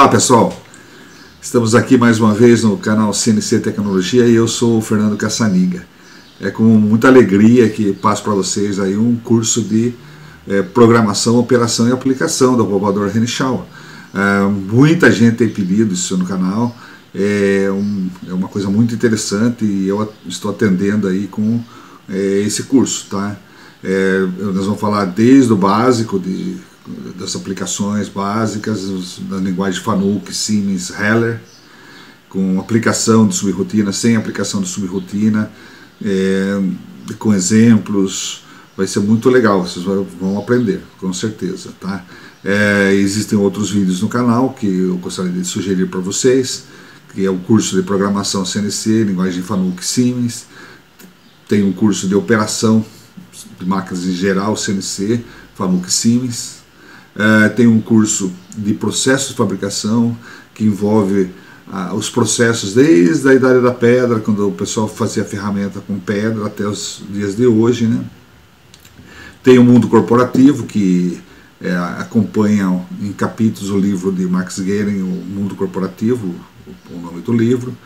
Olá pessoal, estamos aqui mais uma vez no canal CNC Tecnologia e eu sou o Fernando Cassaniga. É com muita alegria que passo para vocês aí um curso de programação, operação e aplicação do povoador Renishaw. Muita gente tem pedido isso no canal, é uma coisa muito interessante e eu estou atendendo aí com esse curso, tá? Nós vamos falar desde o básico das aplicações básicas da linguagem Fanuc, Siemens, Heller, com aplicação de subrotina, sem aplicação de subrotina, com exemplos. Vai ser muito legal, vocês vão aprender, com certeza, tá? Existem outros vídeos no canal que eu gostaria de sugerir para vocês, que é o curso de programação CNC, linguagem Fanuc, Siemens. Tem um curso de operação de máquinas em geral, CNC, Fanuc, Siemens. Tem um curso de processo de fabricação que envolve os processos desde a Idade da Pedra, quando o pessoal fazia ferramenta com pedra, até os dias de hoje, né? Tem o mundo corporativo, que acompanha em capítulos o livro de Max Guerin, O Mundo Corporativo, o nome do livro.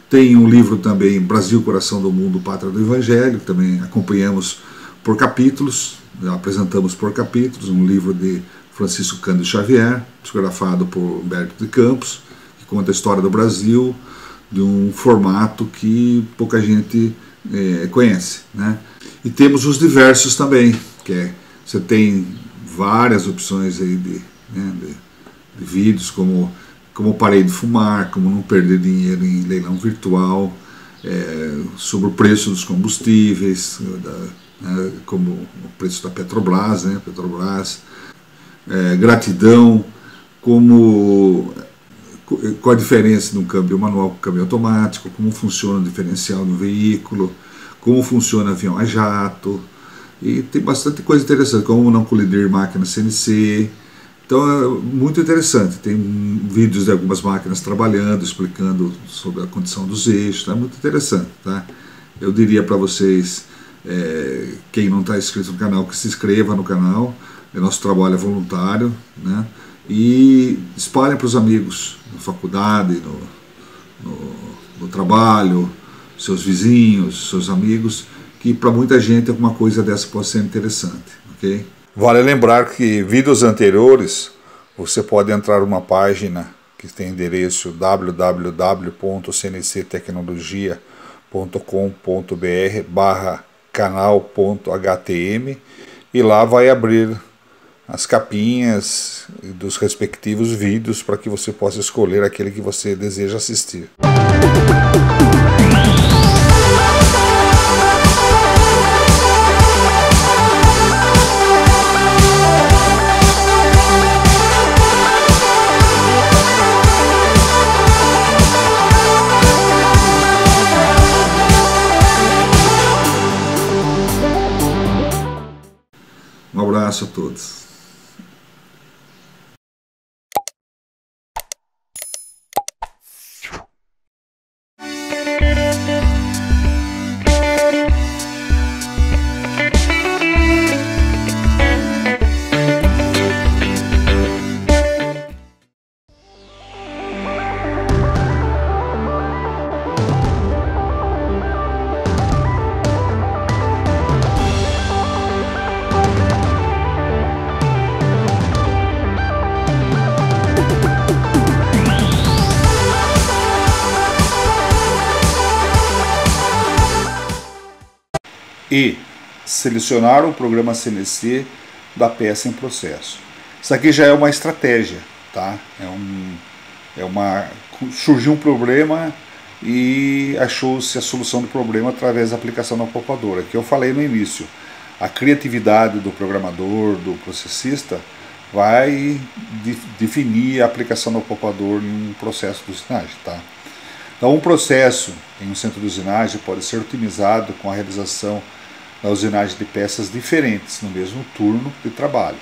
Tem um livro também, Brasil, Coração do Mundo, Pátria do Evangelho, que também acompanhamos por capítulos, apresentamos por capítulos, um livro de Francisco Cândido Xavier, psicografado por Humberto de Campos, que conta a história do Brasil de um formato que pouca gente conhece, né? E temos os diversos também, que você tem várias opções aí de vídeos, como parei de fumar, como não perder dinheiro em leilão virtual, sobre o preço dos combustíveis, como o preço da Petrobras, né? Gratidão, qual a diferença de um câmbio manual com câmbio automático, como funciona o diferencial do veículo, como funciona avião a jato, e tem bastante coisa interessante, como não colidir máquina CNC. Então é muito interessante, tem vídeos de algumas máquinas trabalhando, explicando sobre a condição dos eixos, é muito interessante, tá? Eu diria para vocês, quem não está inscrito no canal, que se inscreva no canal. Nosso trabalho é voluntário, né? E espalhem para os amigos na faculdade, no trabalho, seus vizinhos, seus amigos, que para muita gente alguma coisa dessa pode ser interessante, ok? Vale lembrar que vídeos anteriores você pode entrar numa página que tem endereço www.cnctecnologia.com.br/canal.htm e lá vai abrir as capinhas dos respectivos vídeos para que você possa escolher aquele que você deseja assistir. Um abraço a todos. E selecionar o programa CNC da peça em processo. Isso aqui já é uma estratégia, tá? Surgiu um problema e achou-se a solução do problema através da aplicação da palpadora, que eu falei no início. A criatividade do programador, do processista, vai definir a aplicação do palpador em um processo de usinagem, tá? Então, um processo em um centro de usinagem pode ser otimizado com a realização da usinagem de peças diferentes no mesmo turno de trabalho.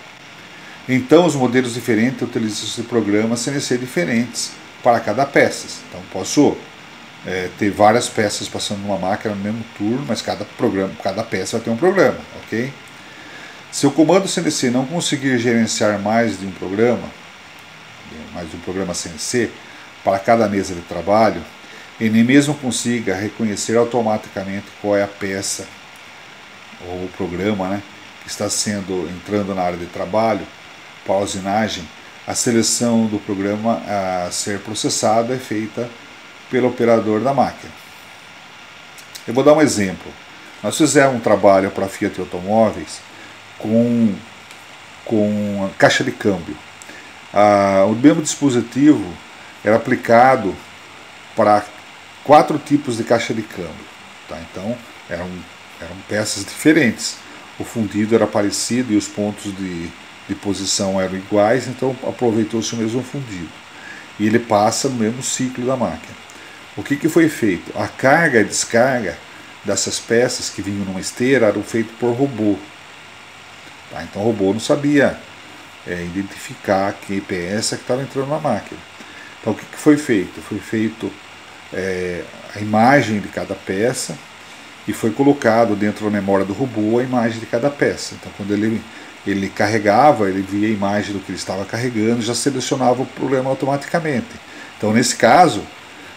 Então, os modelos diferentes utilizam programas CNC diferentes para cada peça. Então, posso ter várias peças passando numa máquina no mesmo turno, mas cada peça vai ter um programa, ok? Se o comando CNC não conseguir gerenciar mais de um programa, mas um programa CNC, para cada mesa de trabalho, ele nem mesmo consiga reconhecer automaticamente qual é a peça ou o programa, né, que está entrando na área de trabalho para a usinagem, a seleção do programa a ser processado é feita pelo operador da máquina. Eu vou dar um exemplo. Nós fizemos um trabalho para a Fiat Automóveis com caixa de câmbio. O mesmo dispositivo era aplicado para 4 tipos de caixa de câmbio. Tá? Então eram peças diferentes. O fundido era parecido e os pontos de posição eram iguais, então aproveitou-se o mesmo fundido. E ele passa no mesmo ciclo da máquina. O que foi feito? A carga e descarga dessas peças que vinham numa esteira eram feitas por robô. Tá? Então o robô não sabia identificar que peça que estava entrando na máquina. Então o que foi feito? Foi feito a imagem de cada peça e foi colocado dentro da memória do robô a imagem de cada peça. Então quando ele carregava, ele via a imagem do que ele estava carregando e já selecionava o programa automaticamente. Então nesse caso,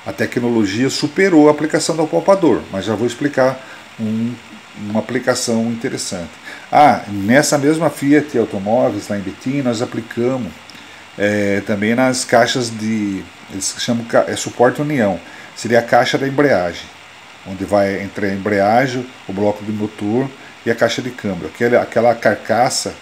a tecnologia superou a aplicação do apalpador, mas já vou explicar uma aplicação interessante. Nessa mesma Fiat Automóveis, lá em Betim, nós aplicamos também nas caixas eles chamam suporte união, seria a caixa da embreagem, onde vai entre a embreagem, o bloco do motor e a caixa de câmbio. Aquela carcaça,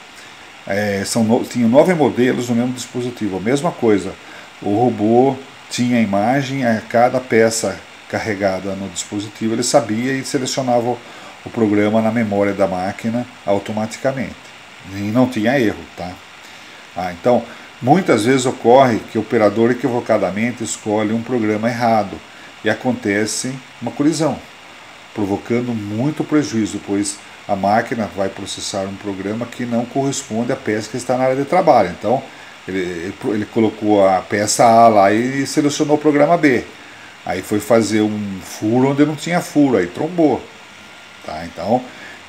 tinha 9 modelos no mesmo dispositivo, a mesma coisa. O robô tinha a imagem, a cada peça carregada no dispositivo, ele sabia e selecionava o programa na memória da máquina automaticamente. E não tinha erro. Tá? Então, muitas vezes ocorre que o operador equivocadamente escolhe um programa errado e acontece uma colisão, provocando muito prejuízo, pois a máquina vai processar um programa que não corresponde à peça que está na área de trabalho. Então, ele colocou a peça A lá e selecionou o programa B. Aí foi fazer um furo onde não tinha furo, aí trombou. Tá? Então,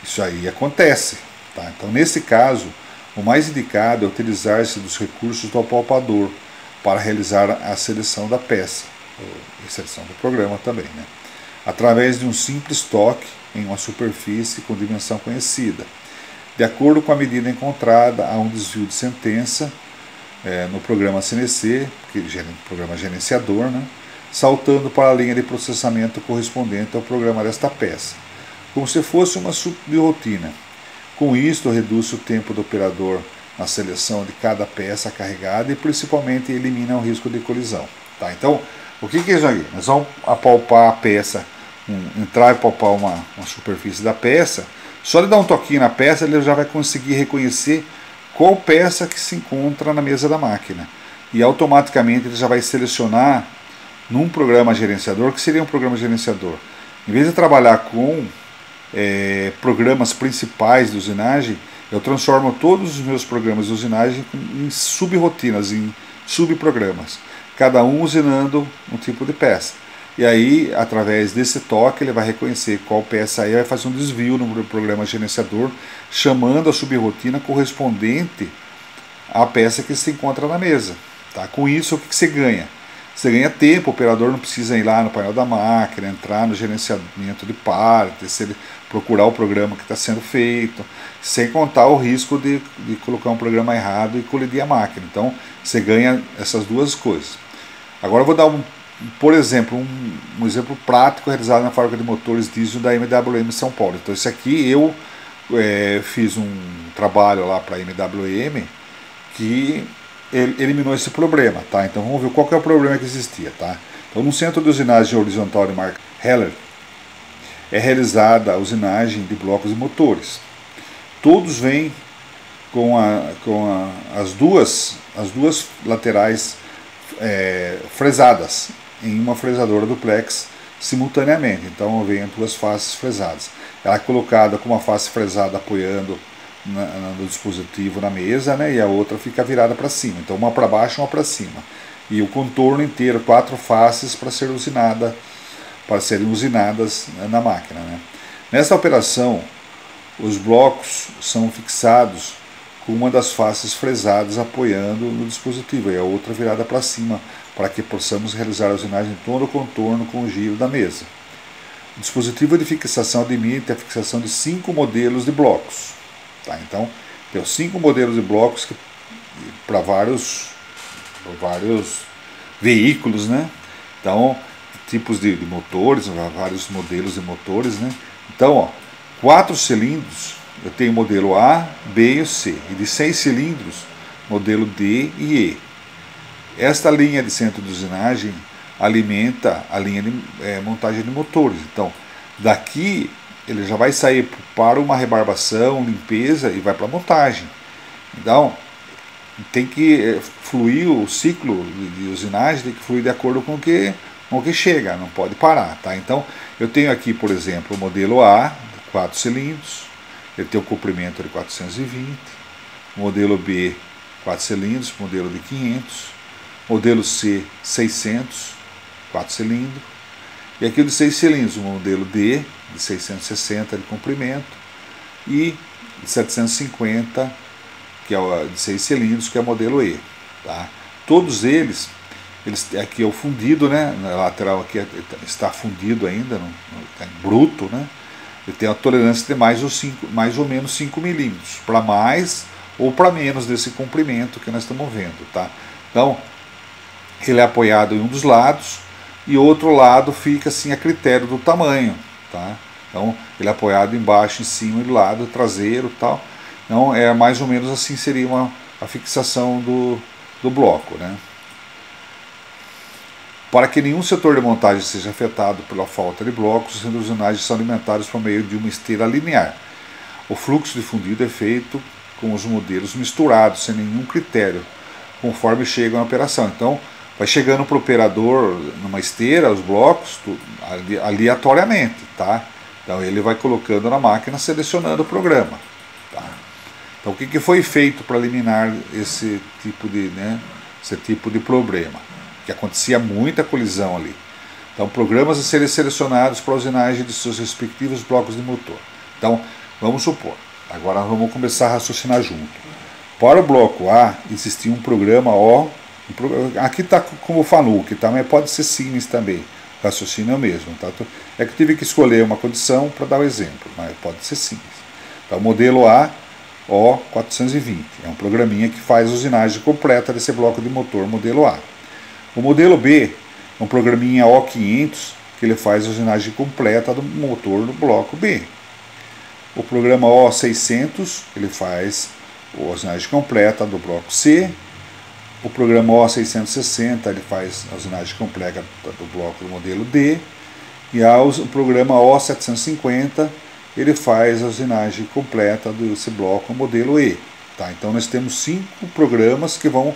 isso aí acontece. Tá? Então, nesse caso, o mais indicado é utilizar-se dos recursos do apalpador para realizar a seleção da peça, e seleção do programa também, né? Através de um simples toque em uma superfície com dimensão conhecida. De acordo com a medida encontrada, há um desvio de sentença no programa CNC, programa gerenciador, né, saltando para a linha de processamento correspondente ao programa desta peça, como se fosse uma subrotina. Com isto, reduz o tempo do operador na seleção de cada peça carregada e principalmente elimina o risco de colisão. Tá? Então, o que é isso aqui? Nós vamos apalpar a peça, entrar e palpar uma superfície da peça. Só de dar um toquinho na peça, ele já vai conseguir reconhecer qual peça que se encontra na mesa da máquina. E automaticamente ele já vai selecionar num programa gerenciador, que seria um programa gerenciador. Em vez de trabalhar com programas principais de usinagem, eu transformo todos os meus programas de usinagem em subrotinas, em subprogramas, cada um usinando um tipo de peça. E aí, através desse toque, ele vai reconhecer qual peça é e vai fazer um desvio no programa gerenciador, chamando a subrotina correspondente à peça que se encontra na mesa. Tá? Com isso, o que você ganha? Você ganha tempo, o operador não precisa ir lá no painel da máquina, entrar no gerenciamento de partes, procurar o programa que está sendo feito, sem contar o risco de colocar um programa errado e colidir a máquina. Então, você ganha essas duas coisas. Agora eu vou dar, por exemplo, um exemplo prático realizado na fábrica de motores diesel da MWM São Paulo. Então, esse aqui eu fiz um trabalho lá para a MWM que eliminou esse problema. Tá? Então, vamos ver qual que é o problema que existia. Tá? Então, no centro de usinagem horizontal de marca Heller, é realizada a usinagem de blocos e motores. Todos vêm com as duas laterais fresadas em uma fresadora duplex simultaneamente. Então vem duas faces fresadas. Ela é colocada com uma face fresada apoiando no dispositivo na mesa, né, e a outra fica virada para cima. Então uma para baixo e uma para cima. E o contorno inteiro, 4 faces para serem usinadas na máquina. Né. Nesta operação, os blocos são fixados com uma das faces fresadas apoiando no dispositivo e a outra virada para cima, para que possamos realizar a usinagem em todo o contorno com o giro da mesa. O dispositivo de fixação admite a fixação de 5 modelos de blocos. Tá? Então, tem 5 modelos de blocos para vários veículos, né? Então, tipos de motores, vários modelos de motores, né? Então, ó, 4 cilindros, eu tenho o modelo A, B e C. E de 6 cilindros, modelo D e E. Esta linha de centro de usinagem alimenta a linha de montagem de motores. Então, daqui ele já vai sair para uma rebarbação, limpeza e vai para a montagem. Então, tem que fluir o ciclo de usinagem, tem que fluir de acordo com o que chega, não pode parar. Tá? Então, eu tenho aqui, por exemplo, o modelo A, 4 cilindros, ele tem um comprimento de 420, modelo B, 4 cilindros, modelo de 500, modelo C, 600, 4 cilindros, e aqui o de 6 cilindros, o modelo D, de 660 de comprimento, e de 750, que é o de 6 cilindros, que é o modelo E. Tá? Todos eles, aqui é o fundido, né? Na lateral aqui está fundido ainda, está bruto, né? Ele tem a tolerância de mais ou menos 5 milímetros, para mais ou para menos desse comprimento que nós estamos vendo. Tá? Então, ele é apoiado em um dos lados e outro lado fica assim a critério do tamanho. Tá? Então, ele é apoiado embaixo, em cima e do lado traseiro e tal. Então, é mais ou menos assim seria a fixação do bloco. Né? Para que nenhum setor de montagem seja afetado pela falta de blocos, os centros de usinagem são alimentados por meio de uma esteira linear. O fluxo de fundido é feito com os modelos misturados, sem nenhum critério, conforme chegam à operação. Então, vai chegando para o operador numa esteira, os blocos, aleatoriamente. Tá? Então, ele vai colocando na máquina, selecionando o programa. Tá? Então, o que foi feito para eliminar esse tipo de problema? Que acontecia muita colisão ali. Então, programas a serem selecionados para a usinagem de seus respectivos blocos de motor. Então, vamos supor, agora vamos começar a raciocinar junto. Para o bloco A, existia um programa O, aqui está como Fanuc, tá? Mas pode ser Siemens também, o raciocínio é o mesmo. Tá? É que eu tive que escolher uma condição para dar o exemplo, mas pode ser Siemens. Então, modelo A, O420, é um programinha que faz a usinagem completa desse bloco de motor modelo A. O modelo B é um programinha O500 que ele faz a usinagem completa do motor do bloco B. O programa O600 ele faz a usinagem completa do bloco C. O programa O660 ele faz a usinagem completa do bloco do modelo D. E o programa O750 ele faz a usinagem completa desse bloco modelo E. Tá? Então nós temos 5 programas que vão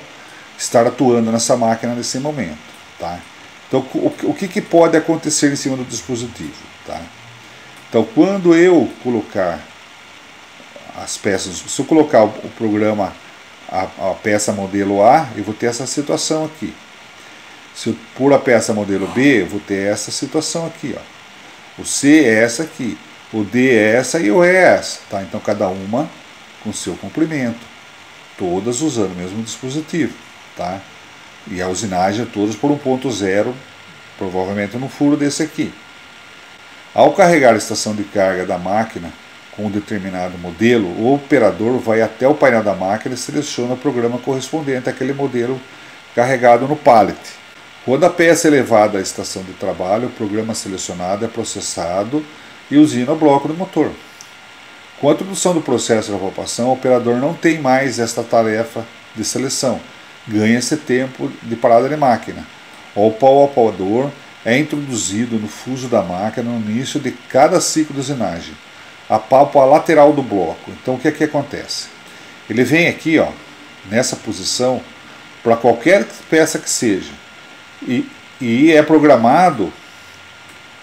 estar atuando nessa máquina nesse momento. Tá? Então, o que pode acontecer em cima do dispositivo? Tá? Então, quando eu colocar as peças, se eu colocar o programa, a peça modelo A, eu vou ter essa situação aqui. Se eu pôr a peça modelo B, eu vou ter essa situação aqui. Ó. O C é essa aqui, o D é essa e o E é essa. Tá? Então, cada uma com seu comprimento, todas usando o mesmo dispositivo. Tá? E a usinagem todas por 1.0, provavelmente no furo desse aqui. Ao carregar a estação de carga da máquina com um determinado modelo, o operador vai até o painel da máquina e seleciona o programa correspondente àquele modelo carregado no pallet. Quando a peça é levada à estação de trabalho, o programa selecionado é processado e usina o bloco do motor. Com a introdução do processo de palpação, o operador não tem mais esta tarefa de seleção. Ganha-se tempo de parada de máquina. O palpador é introduzido no fuso da máquina no início de cada ciclo de usinagem. Apalpa a lateral do bloco. Então o que é que acontece? Ele vem aqui, ó, nessa posição, para qualquer peça que seja. E é programado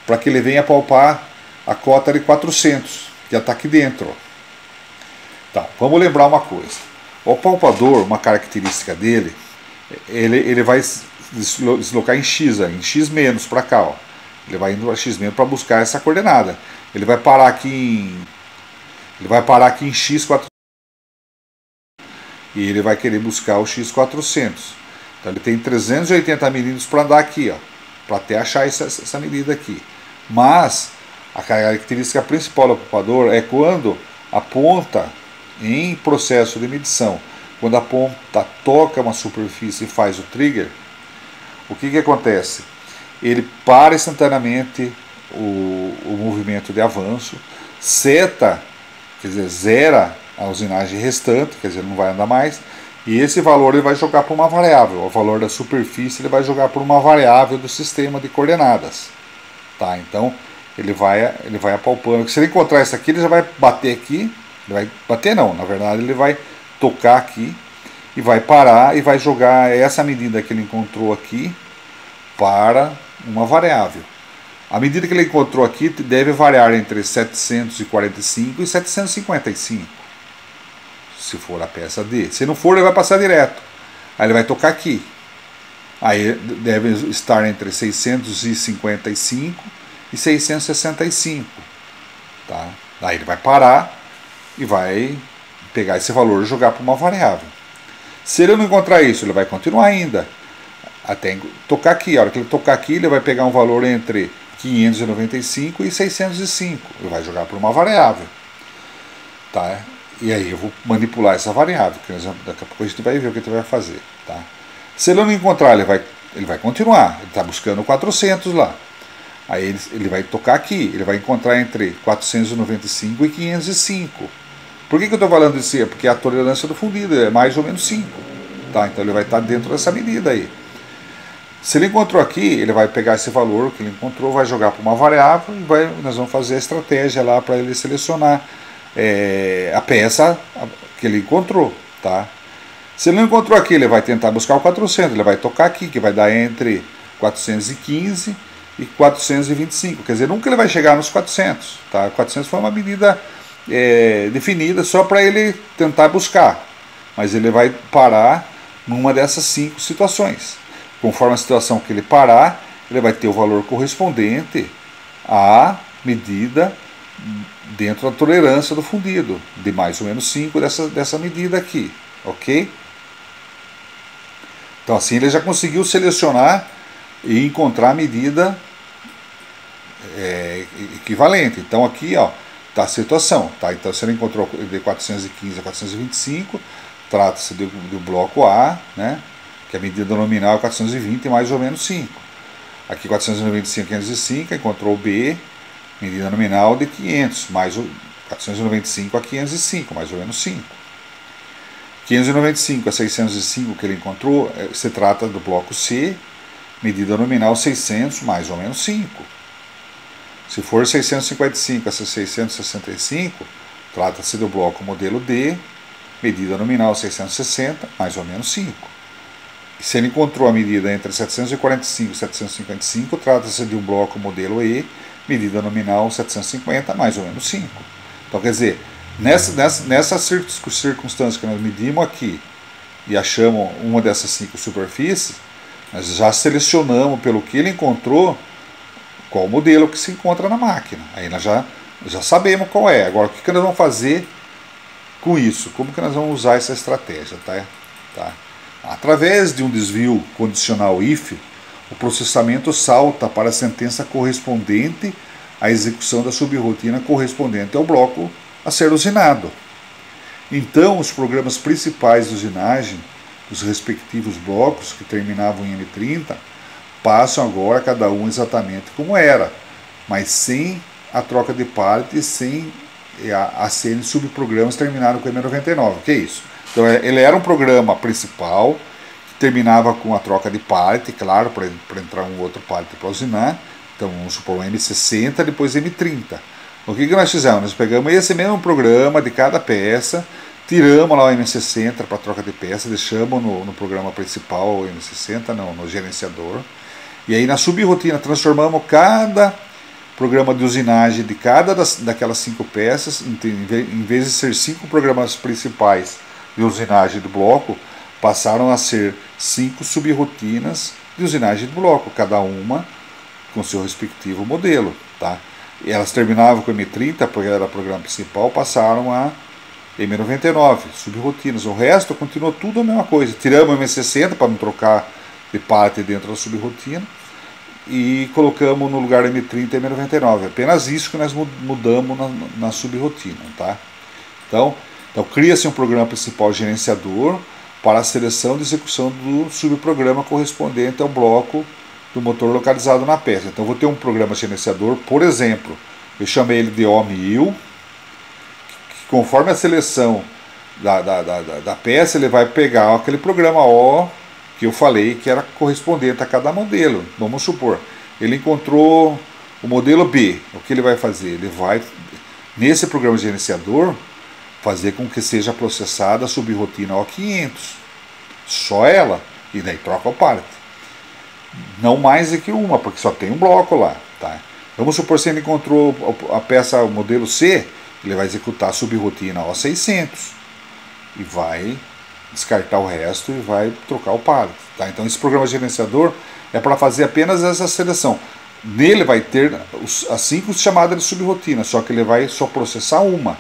para que ele venha palpar a cota de 400, que já está aqui dentro. Ó. Tá, vamos lembrar uma coisa. O palpador, uma característica dele, ele vai deslocar em X menos para cá. Ó. Ele vai indo a X menos para buscar essa coordenada. Ele vai parar aqui em X400. e ele vai querer buscar o X400. Então ele tem 380 milímetros para andar aqui, para até achar essa medida aqui. Mas a característica principal do ocupador é quando a ponta, em processo de medição, quando a ponta toca uma superfície e faz o trigger, o que acontece? Ele para instantaneamente o movimento de avanço, seta, quer dizer, zera a usinagem restante, quer dizer, não vai andar mais, e esse valor ele vai jogar para uma variável, o valor da superfície ele vai jogar para uma variável do sistema de coordenadas. Tá? Então ele vai apalpando. Se ele encontrar isso aqui, ele já vai bater aqui, ele vai bater não, na verdade ele vai tocar aqui e vai parar e vai jogar essa medida que ele encontrou aqui para uma variável. A medida que ele encontrou aqui deve variar entre 745 e 755, se for a peça D. Se não for, ele vai passar direto. Aí ele vai tocar aqui. Aí deve estar entre 655 e 665. Tá? Aí ele vai parar e vai pegar esse valor e jogar para uma variável. Se ele não encontrar isso, ele vai continuar ainda até tocar aqui. A hora que ele tocar aqui, ele vai pegar um valor entre 595 e 605. Ele vai jogar para uma variável. Tá? E aí eu vou manipular essa variável, que daqui a pouco a gente vai ver o que ele vai fazer. Tá? Se ele não encontrar, ele vai continuar. Ele está buscando 400 lá. Aí ele vai tocar aqui. Ele vai encontrar entre 495 e 505. Por que eu estou falando isso? Porque a tolerância do fundido é mais ou menos 5. Tá? Então ele vai estar dentro dessa medida aí. Se ele encontrou aqui, ele vai pegar esse valor que ele encontrou, vai jogar para uma variável e nós vamos fazer a estratégia lá para ele selecionar a peça que ele encontrou. Tá? Se ele não encontrou aqui, ele vai tentar buscar o 400, ele vai tocar aqui, que vai dar entre 415 e 425. Quer dizer, nunca ele vai chegar nos 400. Tá? 400 foi uma medida definida só para ele tentar buscar. Mas ele vai parar numa dessas 5 situações. Conforme a situação que ele parar, ele vai ter o valor correspondente à medida dentro da tolerância do fundido, de mais ou menos 5 dessa medida aqui, ok? Então assim ele já conseguiu selecionar e encontrar a medida equivalente. Então aqui está a situação, tá? Então se ele encontrou de 415 a 425, trata-se do bloco A, né? Que a medida nominal é 420 mais ou menos 5. Aqui 495 a 505, encontrou o B, medida nominal de 500, mais 495 a 505, mais ou menos 5. 595 a 605 que ele encontrou, se trata do bloco C, medida nominal 600, mais ou menos 5. Se for 655 a 665, trata-se do bloco modelo D, medida nominal 660, mais ou menos 5. Se ele encontrou a medida entre 745 e 755, trata-se de um bloco modelo E, medida nominal 750, mais ou menos 5. Então, quer dizer, nessa circunstância que nós medimos aqui e achamos uma dessas 5 superfícies, nós já selecionamos pelo que ele encontrou qual o modelo que se encontra na máquina. Aí nós já sabemos qual é. Agora, o que nós vamos fazer com isso? Como que nós vamos usar essa estratégia? Tá? Através de um desvio condicional if, o processamento salta para a sentença correspondente à execução da subrrotina correspondente ao bloco a ser usinado. Então, os programas principais de usinagem dos respectivos blocos, que terminavam em M30, passam agora cada um exatamente como era, mas sem a troca de parte e sem a ACN subprogramas terminaram com M99. O que é isso? Então ele era um programa principal, que terminava com a troca de parte, claro, para entrar um outro parte para usinar. Então vamos supor um M60, depois M30. O que nós fizemos? Nós pegamos esse mesmo programa de cada peça, tiramos lá o M60 para troca de peça, deixamos no programa principal o M60, no gerenciador. E aí na subrrotina transformamos cada programa de usinagem de cada daquelas 5 peças, em vez de ser 5 programas principais de usinagem do bloco, passaram a ser 5 subrrotinas de usinagem do bloco, cada uma com seu respectivo modelo. Tá? E elas terminavam com M30, porque era o programa principal, passaram a M99, subrotinas. O resto continua tudo a mesma coisa. Tiramos o M60 para não trocar de parte dentro da subrotina e colocamos no lugar M30 e M99. Apenas isso que nós mudamos na subrotina, tá? Então cria-se um programa principal gerenciador para a seleção e execução do subprograma correspondente ao bloco do motor localizado na peça. Então vou ter um programa gerenciador, por exemplo, eu chamei ele de O1000, que conforme a seleção da peça, ele vai pegar aquele programa O que eu falei que era correspondente a cada modelo. Vamos supor, ele encontrou o modelo B, o que ele vai fazer? Ele vai, nesse programa gerenciador, fazer com que seja processada a subrotina O500, só ela, e daí troca a parte. Não mais do que uma, porque só tem um bloco lá. Tá? Vamos supor que ele encontrou a peça, o modelo C, ele vai executar a subrotina O600 e vai descartar o resto e vai trocar o par. Tá? Então esse programa gerenciador é para fazer apenas essa seleção. Nele vai ter as 5 chamadas de subrotina, só que ele vai só processar uma,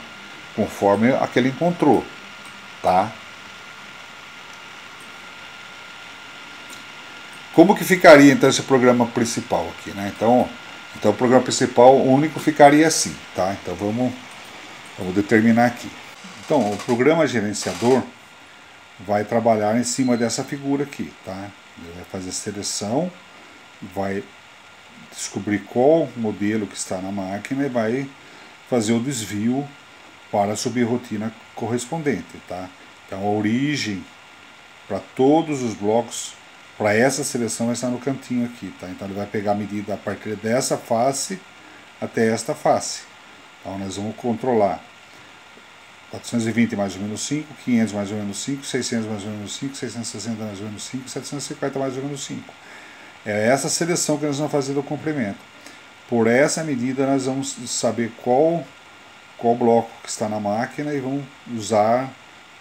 conforme a que ele encontrou. Tá? Como que ficaria então esse programa principal aqui, né? Então o programa principal único ficaria assim, tá? Então vamos determinar aqui. Então o programa gerenciador vai trabalhar em cima dessa figura aqui, tá? Ele vai fazer a seleção, vai descobrir qual modelo que está na máquina e vai fazer o desvio para a subrotina correspondente, tá? Então a origem para todos os blocos, para essa seleção vai estar no cantinho aqui, tá? Então ele vai pegar a medida a partir dessa face até esta face. Então nós vamos controlar 420 mais ou menos 5, 500 mais ou menos 5, 600 mais ou menos 5, 660 mais ou menos 5, 750 mais ou menos 5. É essa seleção que nós vamos fazer do comprimento. Por essa medida nós vamos saber qual bloco que está na máquina e vamos usar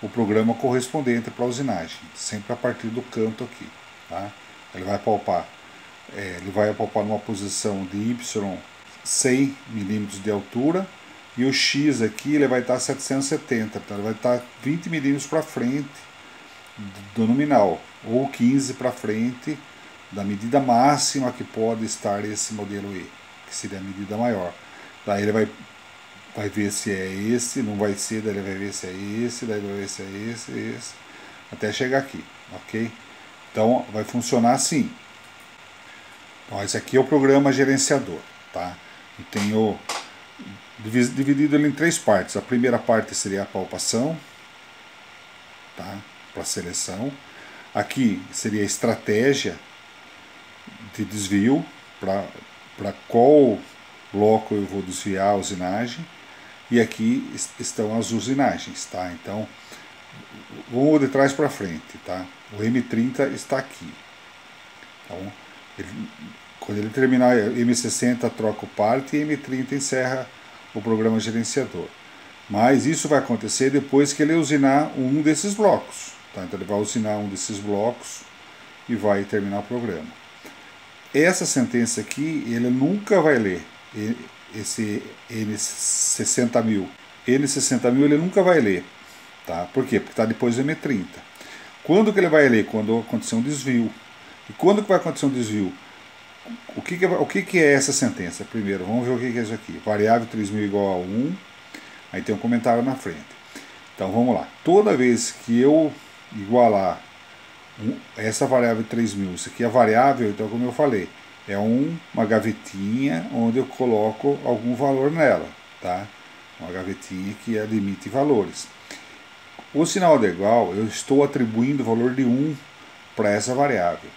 o programa correspondente para a usinagem, sempre a partir do canto aqui. Tá? Ele vai palpar numa posição de Y 100 milímetros de altura, e o X aqui ele vai estar 770, então ele vai estar 20 milímetros para frente do nominal, ou 15 para frente da medida máxima que pode estar esse modelo E, que seria a medida maior. Daí ele vai ver se é esse, não vai ser, daí ele vai ver se é esse, daí ele vai ver se é esse, até chegar aqui, ok? Então vai funcionar assim. Então esse aqui é o programa gerenciador, tá? Eu tenho dividido ele em 3 partes. A primeira parte seria a palpação, tá? Para seleção. Aqui seria a estratégia de desvio, para qual bloco eu vou desviar a usinagem. E aqui estão as usinagens, tá? Então vamos de trás para frente, tá? O M30 está aqui. Então, quando ele terminar M60 troca o parte e M30 encerra o programa gerenciador. Mas isso vai acontecer depois que ele usinar um desses blocos. Tá? Então ele vai usinar um desses blocos e vai terminar o programa. Essa sentença aqui, ele nunca vai ler esse N60.000. N60.000 ele nunca vai ler. Tá? Por quê? Porque está depois do M30. Quando que ele vai ler? Quando acontecer um desvio. E quando que vai acontecer um desvio? O que é essa sentença? Primeiro, vamos ver o que é isso aqui. Variável 3.000 igual a 1. Aí tem um comentário na frente. Então vamos lá. Toda vez que eu igualar essa variável 3.000, isso aqui é variável, então como eu falei, é uma gavetinha onde eu coloco algum valor nela. Tá? Uma gavetinha que limite valores. O sinal de igual, eu estou atribuindo o valor de 1 para essa variável.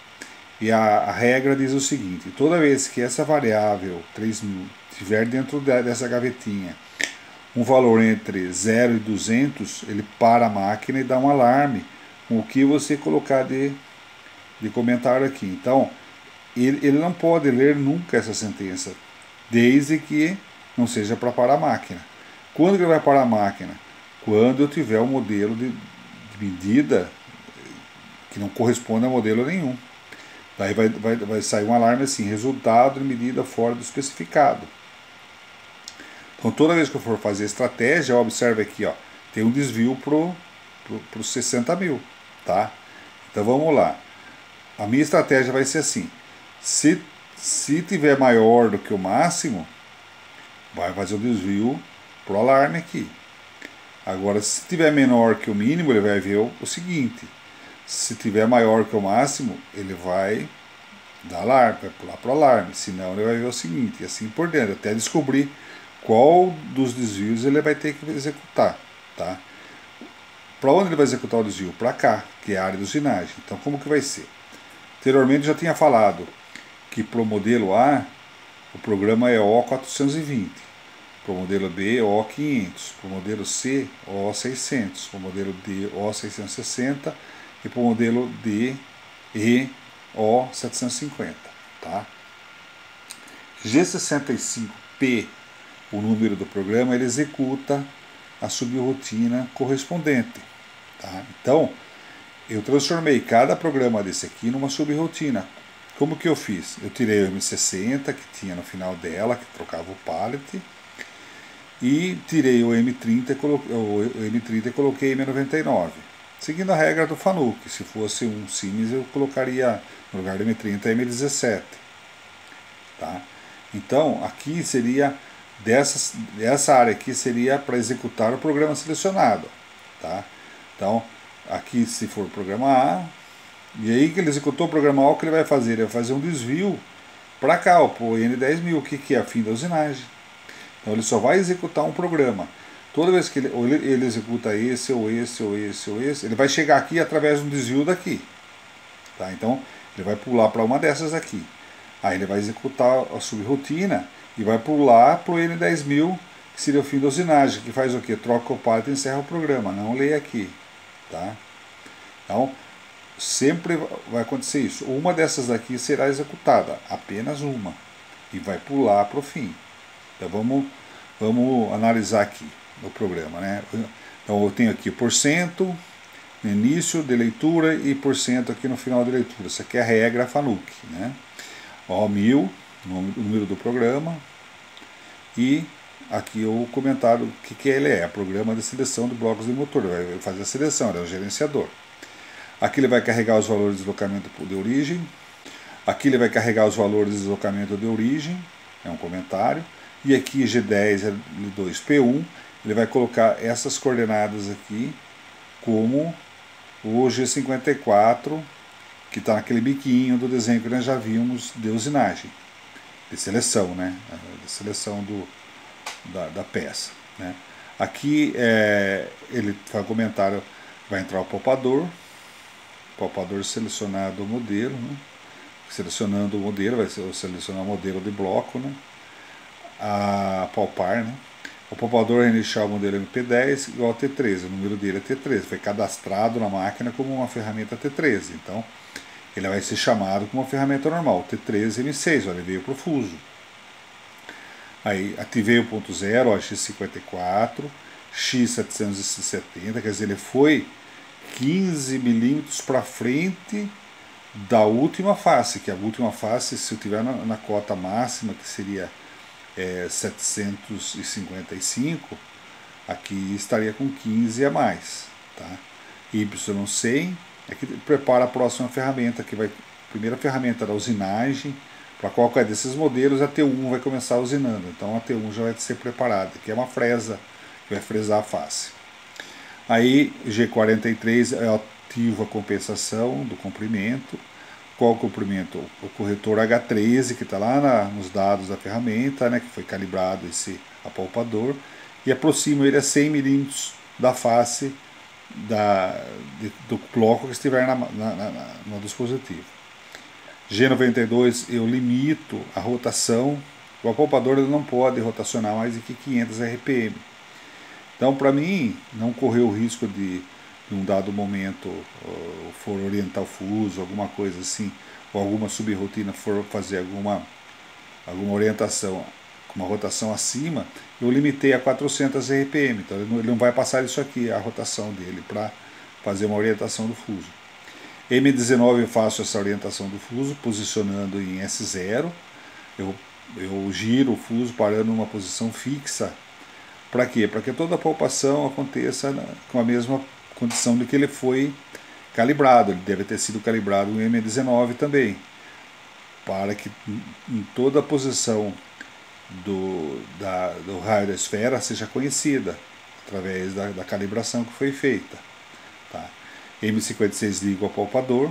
E a regra diz o seguinte: toda vez que essa variável 3.000 estiver dentro dessa gavetinha um valor entre 0 e 200, ele para a máquina e dá um alarme com o que você colocar de comentário aqui. Então, ele não pode ler nunca essa sentença, desde que não seja para parar a máquina. Quando ele vai parar a máquina? Quando eu tiver um modelo de medida que não corresponde a modelo nenhum. Daí vai sair um alarme assim: resultado de medida fora do especificado. Então toda vez que eu for fazer estratégia, observe aqui, ó, tem um desvio pro 60 mil, tá? Então vamos lá. A minha estratégia vai ser assim: se tiver maior do que o máximo, vai fazer o desvio pro alarme aqui. Agora, se tiver menor que o mínimo, ele vai ver o seguinte: se tiver maior que o máximo, ele vai dar alarme, vai pular pro alarme. Senão, ele vai ver o seguinte, e assim por diante, até descobrir qual dos desvios ele vai ter que executar, tá? Para onde ele vai executar o desvio? Para cá, que é a área de usinagem. Então, como que vai ser? Anteriormente, eu já tinha falado que para o modelo A, o programa é O420. Para o modelo B, O500. Para o modelo C, O600. Para o modelo D, O660. E para o modelo D, O750. Tá? G65P, o número do programa, ele executa a subrotina correspondente. Tá? Então, eu transformei cada programa desse aqui numa subrotina. Como que eu fiz? Eu tirei o M60 que tinha no final dela, que trocava o pallet, e tirei o M30 e coloquei M99. Seguindo a regra do Fanuc, se fosse um Siemens eu colocaria no lugar do M30 M17. Tá? Então, aqui seria, essa área aqui seria para executar o programa selecionado. Tá? Então, aqui se for o programa A, e aí que ele executou o programa A, o que ele vai fazer? Ele vai fazer um desvio para cá, para o N10000, que é a fim da usinagem. Então ele só vai executar um programa. Toda vez que ele executa esse, ou esse, ou esse, ou esse, ele vai chegar aqui através de um desvio daqui. Tá? Então ele vai pular para uma dessas aqui. Aí ele vai executar a subrotina e vai pular para o N10000, que seria o fim da usinagem, que faz o quê? Troca o pallet e encerra o programa. Não leia aqui. Tá? Então, sempre vai acontecer isso. Uma dessas daqui será executada, apenas uma, e vai pular para o fim. Então vamos analisar aqui no programa, né? Então eu tenho aqui porcento no início de leitura e porcento aqui no final de leitura. Isso aqui é a regra Fanuc, né? Ó, 1000, o número do programa, e aqui o comentário o que ele é, programa de seleção de blocos de motor. Vai fazer a seleção, ele é o gerenciador. Aqui ele vai carregar os valores de deslocamento de origem. Aqui ele vai carregar os valores de deslocamento de origem, é um comentário. E aqui G10, L2, P1, ele vai colocar essas coordenadas aqui como o G54, que está naquele biquinho do desenho que nós já vimos de usinagem, de seleção, né? De seleção da peça. Né? Aqui ele faz um comentário, vai entrar o poupador selecionado o modelo, né? Selecionando o modelo, vai selecionar o modelo de bloco, né? A palpar, né? O poupador inicial modelo MP10 igual a T13, o número dele é T13, foi cadastrado na máquina como uma ferramenta T13, então ele vai ser chamado como uma ferramenta normal, T13M6, olha, ele veio para o fuso. Aí ativei o ponto zero, ó, X54, X770, quer dizer, ele foi 15 milímetros para frente da última face, que a última face, se eu tiver na cota máxima, que seria 755, aqui estaria com 15 a mais. Tá? Y100 é que prepara a próxima ferramenta, que vai, primeira ferramenta da usinagem, para qualquer desses modelos, a T1 vai começar usinando, então a T1 já vai ser preparada, que é uma fresa, que vai fresar a face. Aí G43 é ativo a compensação do comprimento. Qual o comprimento? O corretor H13, que está lá nos dados da ferramenta, né, que foi calibrado esse apalpador, e aproxima ele a 100 milímetros da face do bloco que estiver no dispositivo. G92 eu limito a rotação. O apalpador ele não pode rotacionar mais do que 500 RPM. Então, para mim, não correr o risco de um dado momento for orientar o fuso, alguma coisa assim, ou alguma subrotina for fazer alguma orientação com uma rotação acima, eu limitei a 400 RPM, então ele não vai passar isso aqui, a rotação dele, para fazer uma orientação do fuso. M19 eu faço essa orientação do fuso, posicionando em S0, eu giro o fuso parando numa posição fixa Para quê? Para que toda a palpação aconteça com a mesma condição de que ele foi calibrado. Ele deve ter sido calibrado em M19 também, para que em toda a posição do raio da esfera seja conhecida através da calibração que foi feita. Tá? M56 liga o palpador,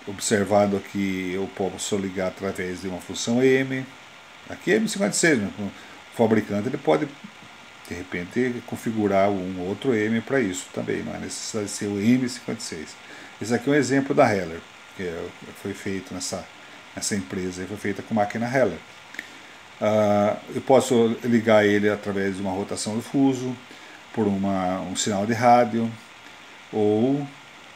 observado aqui eu posso ligar através de uma função M. Aqui é M56, o fabricante ele pode de repente configurar um outro M para isso também, não é necessidade de ser o M56. Esse aqui é um exemplo da Heller, que foi feito nessa empresa, foi feita com máquina Heller. Eu posso ligar ele através de uma rotação do fuso, por um sinal de rádio, ou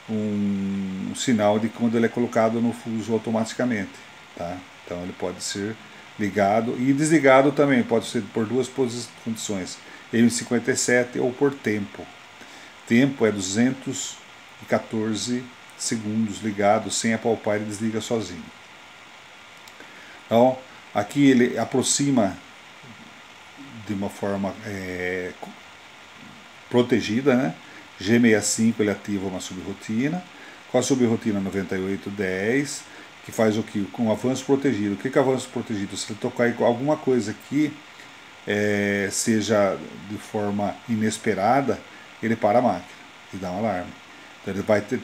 um sinal de quando ele é colocado no fuso automaticamente. Tá? Então ele pode ser ligado e desligado também, pode ser por duas condições, M57 ou por tempo. Tempo é 214 segundos ligado, sem apalpar, ele desliga sozinho. Então, aqui ele aproxima de uma forma protegida, né? G65 ele ativa uma subrotina, com a subrotina 9810, que faz o que? Com avanço protegido. O que é avanço protegido? Se ele tocar alguma coisa aqui, seja de forma inesperada, ele para a máquina e dá um alarme. Então ele vai ter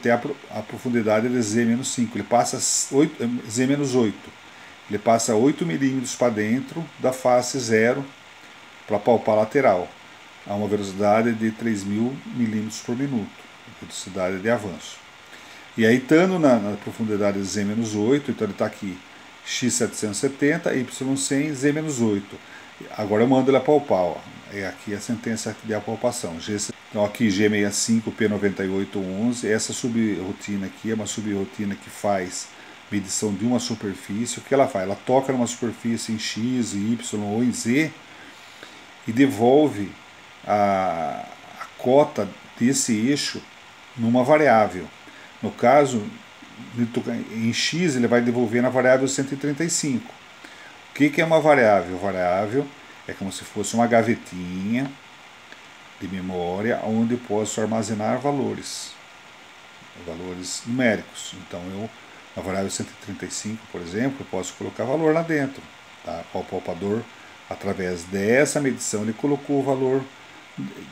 a profundidade de Z-5, ele passa Z-8, ele passa 8 milímetros para dentro da face zero para palpar lateral, a uma velocidade de 3.000 milímetros por minuto, velocidade de avanço. E aí, estando na profundidade de Z-8, então ele está aqui X770, Y100, Z-8. Agora eu mando ele apalpar, ó. É aqui a sentença de apalpação. Então aqui G65, P9811, essa subrotina aqui é uma subrotina que faz medição de uma superfície. O que ela faz? Ela toca numa superfície em X, Y ou em Z e devolve a cota desse eixo numa variável. No caso, em X ele vai devolver na variável 135. O que é uma variável? Variável é como se fosse uma gavetinha de memória onde eu posso armazenar valores numéricos. Então na variável 135, por exemplo, eu posso colocar valor lá dentro. Tá? O palpador, através dessa medição, ele colocou o valor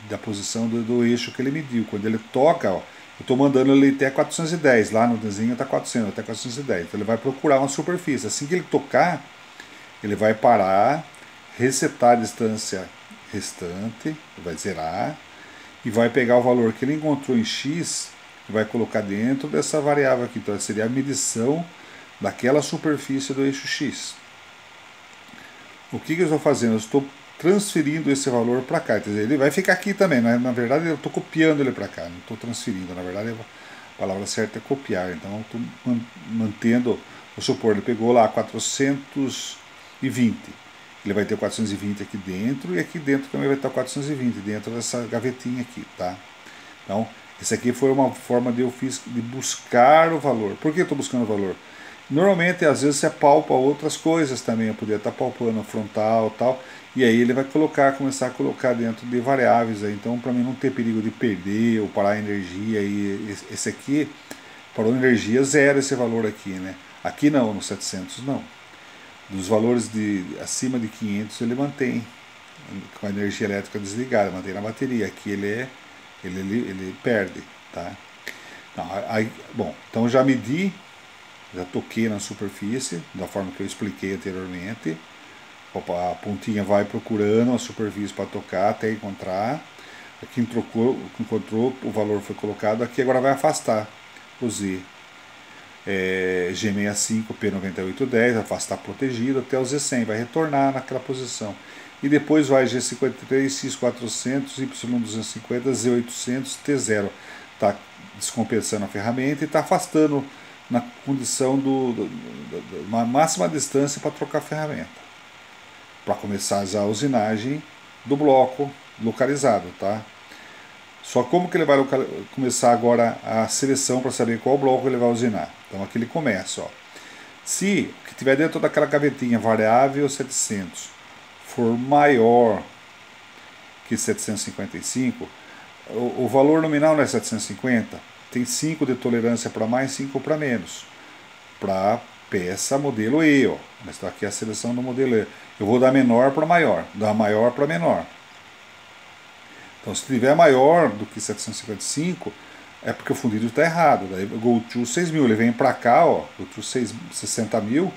da posição do eixo que ele mediu. Quando ele toca, ó, eu estou mandando ele até 410, lá no desenho está 400, até 410. Então ele vai procurar uma superfície. Assim que ele tocar, ele vai parar, resetar a distância restante, vai zerar, e vai pegar o valor que ele encontrou em X e vai colocar dentro dessa variável aqui. Então seria a medição daquela superfície do eixo X. O que eu estou fazendo? Eu estou transferindo esse valor para cá. Quer dizer, ele vai ficar aqui também, mas na verdade eu estou copiando ele para cá, não estou transferindo. Na verdade a palavra certa é copiar. Então eu estou mantendo, vou supor, ele pegou lá 420. Ele vai ter 420 aqui dentro, e aqui dentro também vai estar 420, dentro dessa gavetinha aqui, tá? Então, esse aqui foi uma forma de buscar o valor. Por que eu estou buscando o valor? Normalmente, às vezes, você palpa outras coisas também. Eu poderia estar palpando frontal e tal, e aí ele vai começar a colocar dentro de variáveis. Aí. Então, para mim não ter perigo de perder ou parar a energia, e esse aqui, parou a energia, zero esse valor aqui, né? Aqui não, no 700 não. Dos valores acima de 500 ele mantém com a energia elétrica desligada, mantém na bateria. Aqui ele perde, tá? Bom, então já medi, já toquei na superfície da forma que eu expliquei anteriormente. A pontinha vai procurando a superfície para tocar até encontrar. Aqui encontrou, o valor foi colocado. Aqui agora vai afastar o Z. G65, P9810, afastar protegido até o Z100, vai retornar naquela posição. E depois vai G53, X400, Y250, Z800, T0. Está descompensando a ferramenta e está afastando na condição uma máxima distância para trocar a ferramenta. Para começar já a usinagem do bloco localizado, tá? Só como que ele vai começar agora a seleção para saber qual bloco ele vai usinar. Então aqui ele começa, ó. Se o que tiver dentro daquela gavetinha variável 700 for maior que 755, o valor nominal não é 750, tem 5 de tolerância para mais, 5 para menos, para peça modelo E, ó. Mas está aqui a seleção do modelo E. Eu vou da menor para maior, da maior para menor. Então, se tiver maior do que 755, é porque o fundido está errado. Daí, go to 6.000, ele vem para cá, ó, go to 60.000,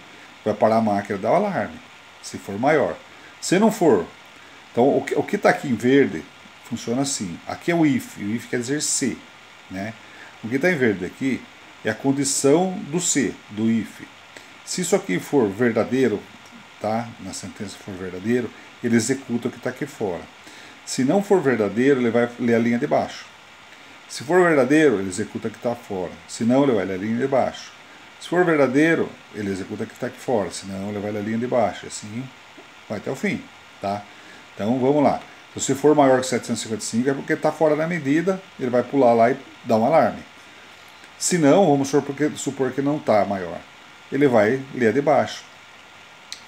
vai parar a máquina e dar o alarme, se for maior. Se não for, então o que está aqui em verde funciona assim. Aqui é o if quer dizer se, né? O que está em verde aqui é a condição do se, do if. Se isso aqui for verdadeiro, tá? Na sentença for verdadeiro, ele executa o que está aqui fora. Se não for verdadeiro, ele vai ler a linha de baixo. Se for verdadeiro, ele executa o que está fora. Se não, ele vai ler a linha de baixo. Se for verdadeiro, ele executa o que está aqui fora. Se não, ele vai ler a linha de baixo. Assim vai até o fim, tá? Então vamos lá. Se for maior que 755 é porque está fora da medida, ele vai pular lá e dar um alarme. Se não, vamos supor que não está maior, ele vai ler a de baixo.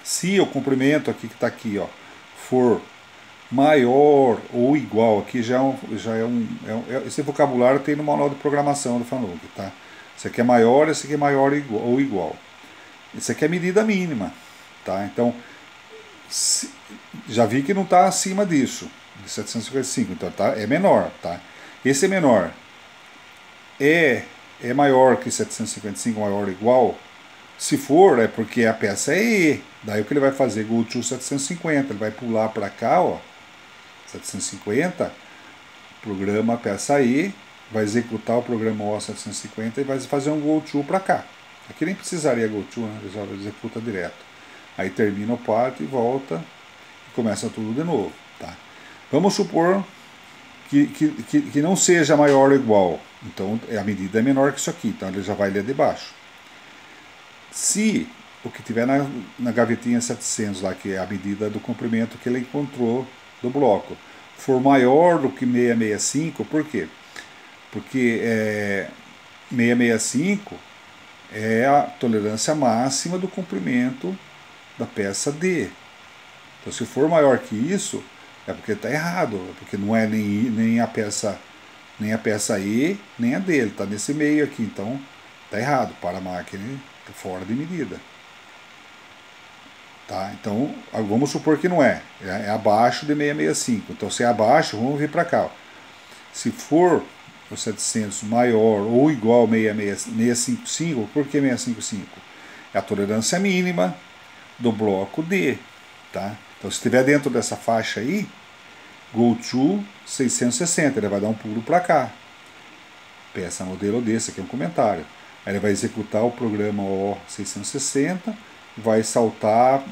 Se o comprimento aqui que está aqui, ó, for maior ou igual, aqui esse vocabulário tem no manual de programação do Fanuc, tá? Esse aqui é maior, esse aqui é maior ou igual. Esse aqui é medida mínima, tá? Então, já vi que não está acima disso, de 755, então é menor, tá? Esse é menor, é maior que 755, maior ou igual. Se for, é porque a peça é E. Daí o que ele vai fazer? Go to 750, ele vai pular para cá, ó, 750, programa a peça E, vai executar o programa O 750 e vai fazer um go to para cá. Aqui nem precisaria go to, né? Ele já executa direto. Aí termina o parto e volta e começa tudo de novo, tá? Vamos supor que não seja maior ou igual. Então a medida é menor que isso aqui, então ele já vai ler de baixo. Se o que tiver na gavetinha 700 lá, que é a medida do comprimento que ele encontrou do bloco, for maior do que 665, por quê? Porque 665 é a tolerância máxima do comprimento da peça D. Então, se for maior que isso, é porque está errado, é porque não é nem a peça E, nem a D, ele está nesse meio aqui, então está errado, para a máquina, está fora de medida. Tá? Então, vamos supor que não é abaixo de 665, então se é abaixo, vamos vir para cá. Ó. Se for o 700 maior ou igual a 655, por que 655? É a tolerância mínima do bloco D, tá? Então, se estiver dentro dessa faixa aí, go to 660, ele vai dar um pulo para cá. Peça modelo D, esse aqui é um comentário. Aí ele vai executar o programa O 660, vai saltar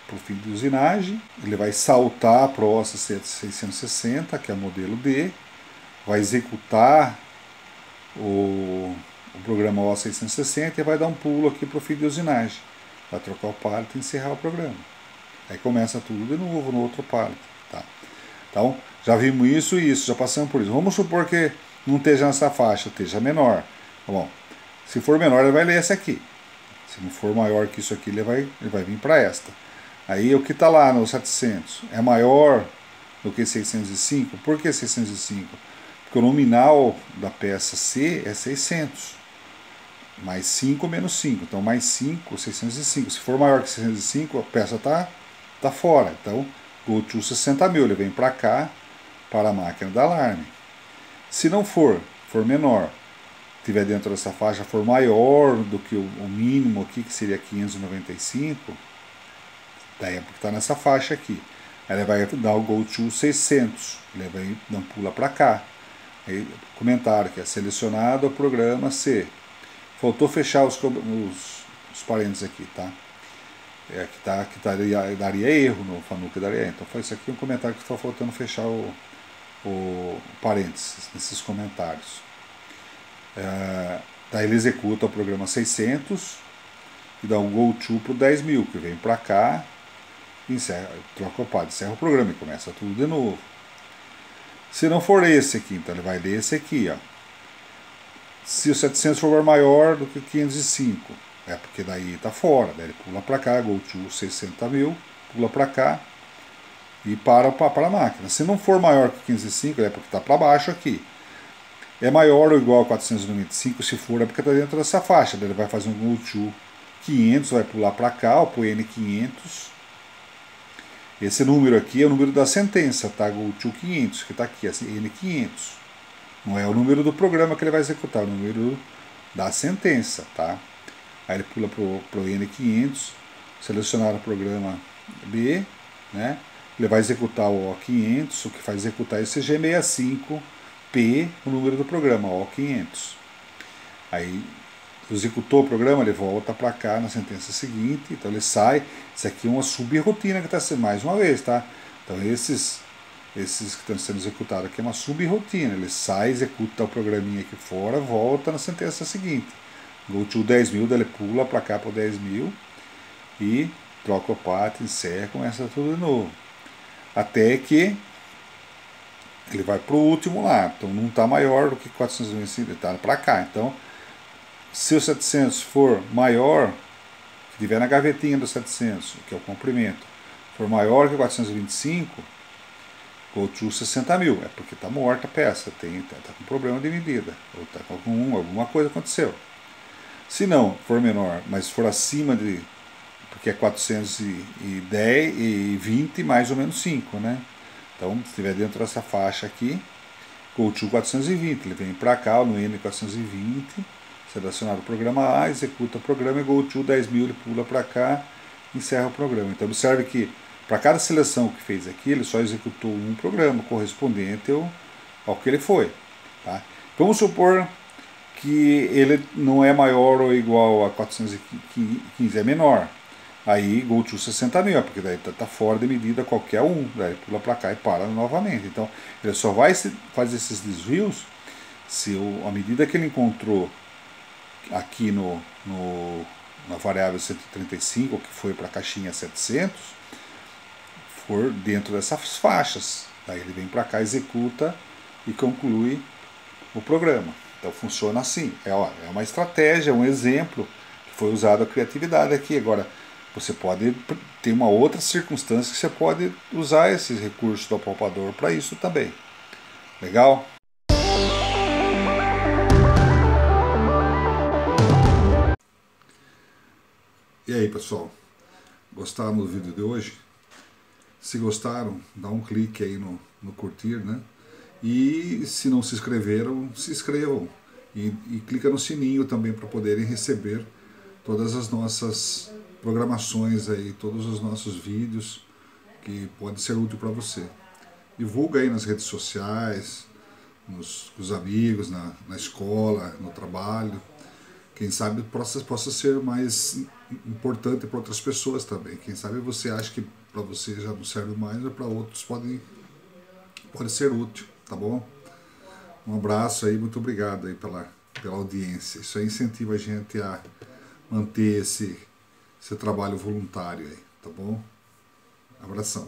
para o fim de usinagem, ele vai saltar para o O 660, que é o modelo D, vai executar o programa O 660 e vai dar um pulo aqui para o fim de usinagem. Vai trocar o pallet e encerrar o programa. Aí começa tudo de novo no outro pallet. Tá? Então, já vimos isso e isso, já passamos por isso. Vamos supor que não esteja nessa faixa, esteja menor. Tá bom, se for menor, ele vai ler essa aqui. Se não for maior que isso aqui, ele vai vir para esta. Aí o que está lá no 700 é maior do que 605. Por que 605? Porque o nominal da peça C é 600. Mais 5 menos 5. Então, mais 5, 605. Se for maior que 605, a peça está fora. Então, go to 60.000. Ele vem para cá, para a máquina da alarme. Se não for menor, estiver dentro dessa faixa, for maior do que o mínimo aqui, que seria 595, daí é porque está nessa faixa aqui. Aí ele vai dar o go to 600. Ele vai dar um pula para cá. Aí, comentário que é selecionado o programa C. Faltou fechar os parênteses aqui, tá? Que daria erro no Fanuc, daria erro. Então foi isso aqui um comentário que está faltando fechar o parênteses nesses comentários. Daí ele executa o programa 600 e dá um go to para o 10.000, que vem para cá, encerra, troca o padre, encerra o programa e começa tudo de novo. Se não for esse aqui, então ele vai ler esse aqui, ó. Se o 700 for maior do que 505, é porque daí está fora, daí ele pula para cá, go to 60.000, pula para cá, e para a máquina. Se não for maior que 505, é porque está para baixo aqui. É maior ou igual a 495, se for, é porque está dentro dessa faixa. Ele vai fazer um go to 500, vai pular para cá, para o N500. Esse número aqui é o número da sentença, tá? Go to 500, que está aqui, assim, N500. Não é o número do programa que ele vai executar, é o número da sentença, tá? Aí ele pula para o N500, selecionar o programa B, né? Ele vai executar o O500, o que faz executar esse G65P, o número do programa, O500. Aí executou o programa, ele volta para cá na sentença seguinte, então ele sai. Isso aqui é uma subrotina que está sendo, mais uma vez, tá? Então esses que estão sendo executados aqui é uma subrotina. Ele sai, executa o programinha aqui fora, volta na sentença seguinte. Go to 10.000, daí ele pula para cá para o 10.000 e troca o path, encerra, começa tudo de novo. Até que ele vai para o último lá. Então não está maior do que 425, ele está para cá. Então, se o 700 for maior, que tiver na gavetinha do 700, que é o comprimento, for maior que 425, go to 60.000, é porque está morta a peça, está com problema de medida, ou está com alguma coisa aconteceu. Se não for menor, mas for acima de, porque é 410 e 20 mais ou menos 5, né? Então, se estiver dentro dessa faixa aqui, go to 420, ele vem para cá no N420, selecionar o programa A, executa o programa e go to 10.000, ele pula para cá, encerra o programa. Então observe que para cada seleção que fez aqui, ele só executou um programa correspondente ao que ele foi. Tá? Vamos supor que ele não é maior ou igual a 415, é menor. Aí go to 60.000, porque daí está fora de medida qualquer um, daí pula para cá e para novamente. Então ele só vai fazer esses desvios se a medida que ele encontrou aqui na variável 135, que foi para a caixinha 700, for dentro dessas faixas. Daí ele vem para cá, executa e conclui o programa. Então funciona assim. É uma estratégia, um exemplo que foi usado a criatividade aqui. Agora, você pode ter uma outra circunstância que você pode usar esses recursos do apalpador para isso também. Legal? E aí, pessoal? Gostaram do vídeo de hoje? Se gostaram, dá um clique aí no curtir, né? E se não se inscreveram, se inscrevam. E clica no sininho também para poderem receber todas as nossas programações aí, todos os nossos vídeos que pode ser útil para você. Divulga aí nas redes sociais, com os amigos, na escola, no trabalho. Quem sabe possa ser mais importante para outras pessoas também. Quem sabe você acha que para você já não serve mais, ou para outros pode ser útil, tá bom? Um abraço aí, muito obrigado aí pela audiência. Isso aí incentiva a gente a manter esse trabalho voluntário aí, tá bom? Abração.